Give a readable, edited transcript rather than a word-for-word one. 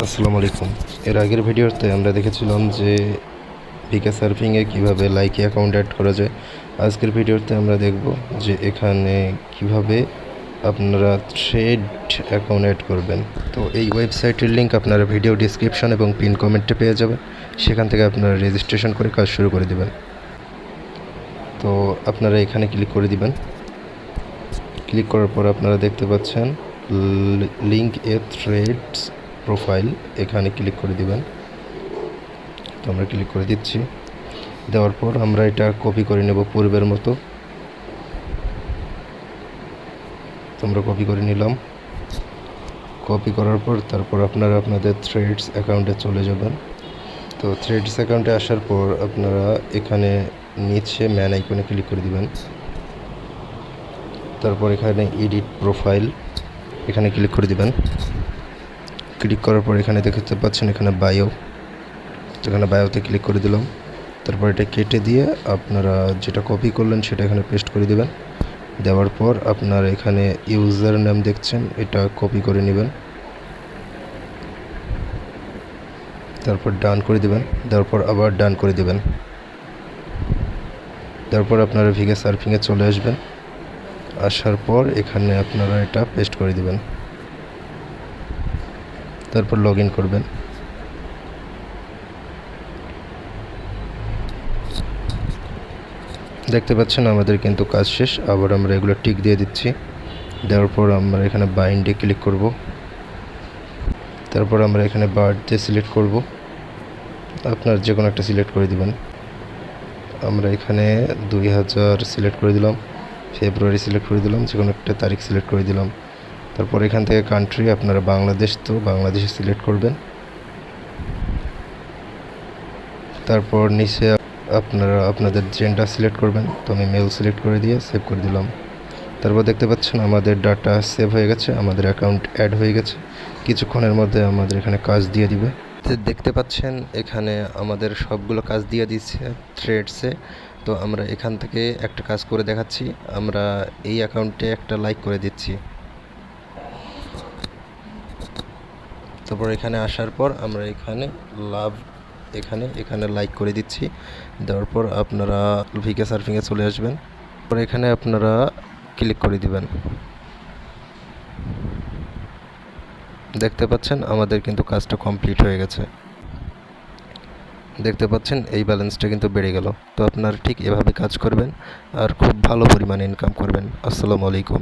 আসসালামু আলাইকুম। এর আগের ভিডিওতে আমরা দেখেছিলাম যে ভিকে সার্ফিংয়ে কীভাবে লাইকি অ্যাকাউন্ট অ্যাড করা যায়। আজকের ভিডিওতে আমরা দেখব যে এখানে কিভাবে আপনারা থ্রেড অ্যাকাউন্ট অ্যাড করবেন। তো এই ওয়েবসাইটের লিঙ্ক আপনারা ভিডিও ডিসক্রিপশন এবং পিন কমেন্টে পেয়ে যাবেন। সেখান থেকে আপনারা রেজিস্ট্রেশন করে কাজ শুরু করে দেবেন। তো আপনারা এখানে ক্লিক করে দিবেন। ক্লিক করার পর আপনারা দেখতে পাচ্ছেন লিঙ্ক এ থ্রেডস প্রোফাইল, এখানে ক্লিক করে দিবেন। তো আমরা ক্লিক করে দিচ্ছি। দেওয়ার পর আমরা এটা কপি করে নেব পূর্বের মতো। তো আমরা কপি করে নিলাম। কপি করার পর তারপর আপনারা আপনাদের থ্রেডস অ্যাকাউন্টে চলে যাবেন। তো থ্রেডস অ্যাকাউন্টে আসার পর আপনারা এখানে নিচে ম্যান আইকনে ক্লিক করে দিবেন। তারপর এখানে এডিট প্রোফাইল, এখানে ক্লিক করে দিবেন। ক্লিক করার পর এখানে দেখতে পাচ্ছেন এখানে বায়ো, এখানে বায়োতে ক্লিক করে দিলাম। তারপর এটা কেটে দিয়ে আপনারা যেটা কপি করলেন সেটা এখানে পেস্ট করে দিবেন। দেওয়ার পর আপনারা এখানে ইউজার নেম দেখছেন, এটা কপি করে নেবেন। তারপর ডান করে দিবেন। দেওয়ার পর আবার ডান করে দিবেন। তারপর আপনারা ভিকে সার্ফিংয়ে চলে আসবেন। আসার পর এখানে আপনারা এটা পেস্ট করে দিবেন। তারপর লগ ইন করবেন। দেখতে পাচ্ছেন আমাদের কিন্তু কাজ শেষ। আবার আমরা এগুলো টিক দিয়ে দিচ্ছি। দেওয়ার পর আমরা এখানে বাইন্ডে ক্লিক করব। তারপর আমরা এখানে বার্থডে সিলেক্ট করব। আপনার যে কোনো একটা সিলেক্ট করে দিবেন। আমরা এখানে 2000 সিলেক্ট করে দিলাম, ফেব্রুয়ারি সিলেক্ট করে দিলাম, যে কোনো একটা তারিখ সিলেক্ট করে দিলাম। তারপর এখান থেকে কান্ট্রি আপনারা বাংলাদেশ, তো বাংলাদেশে সিলেক্ট করবেন। তারপর নিচে আপনারা আপনাদের জেন্ডার সিলেক্ট করবেন। তো আমি মেল সিলেক্ট করে দিয়ে সেভ করে দিলাম। তারপর দেখতে পাচ্ছেন আমাদের ডাটা সেভ হয়ে গেছে, আমাদের অ্যাকাউন্ট অ্যাড হয়ে গেছে। কিছুক্ষণের মধ্যে আমাদের এখানে কাজ দিয়ে দিবে। দেখতে পাচ্ছেন এখানে আমাদের সবগুলো কাজ দিয়ে দিচ্ছে থ্রেডসে। তো আমরা এখান থেকে একটা কাজ করে দেখাচ্ছি। আমরা এই অ্যাকাউন্টে একটা লাইক করে দিচ্ছি। তারপর এখানে আসার পর আমরা এখানে লাভ এখানে লাইক করে দিচ্ছি। দেওয়ার পর আপনারা ভিকে সার্ফিংয়ে চলে আসবেন। পর এখানে আপনারা ক্লিক করে দিবেন। দেখতে পাচ্ছেন আমাদের কিন্তু কাজটা কমপ্লিট হয়ে গেছে। দেখতে পাচ্ছেন এই ব্যালেন্সটা কিন্তু বেড়ে গেল। তো আপনারা ঠিক এভাবে কাজ করবেন আর খুব ভালো পরিমাণে ইনকাম করবেন। আসসালামু আলাইকুম।